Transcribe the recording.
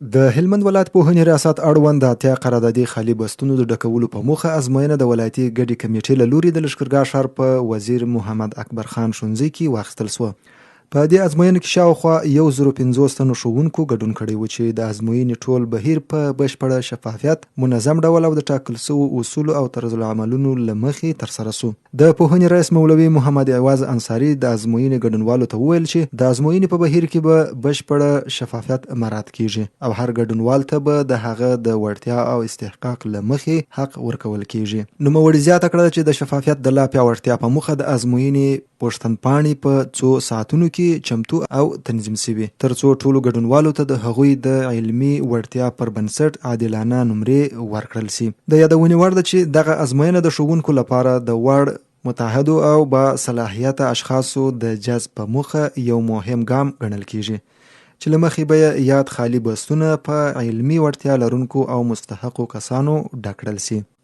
د هلمند ولایت پوهنې ریاست اړوند د اتیا قراردادي خالي بستونو د ډکولو په موخه ازموینه د ولایتي ګډې کمیټې له لوري د لښکرګاه ښار په وزیر محمد اکبر خان ښوونځي کې واخیستل شوه. په دې ازموینه کې شاوخوا 1050 تنو ښوونکو ګډون کړی و چې د ازموینې ټول بهیر په بشپړه شفافیت، منظم ډول او د ټاکل شویو اصولو او طرز العملونو له مخې ترسره شو. د پوهنې رئیس مولوي محمد عوض انصاري د ازموینې ګډونوالو ته وویل چې د ازموینې په بهیر کې به بشپړه شفافیت مراعات کیږي او هر ګډونوال ته به د هغه د وړتیا او استحقاق له مخې حق ورکول کیږي. نوموړي زیاته کړه چې د شفافیت د لا پیاوړتیا په موخه د ازموینې پوښتنپاڼې په څو ساعتونو کې چمتو او تنظیم شوي، ترڅو ټولو ګډونوالو ته د هغوی د علمي وړتیا پر بنسټ عادلانه نمرې ورکړل شي. د یادونې وړ ده چې دغه ازموینه د ښوونکو لپاره د وړ، متعهدو او با صلاحیته اشخاصو د جذب په موخه یو مهم ګام ګڼل کیږي چې له مخې به یاد خالي بستونه په علمي وړتیا لرونکو او مستحقو کسانو ډک کړل شي.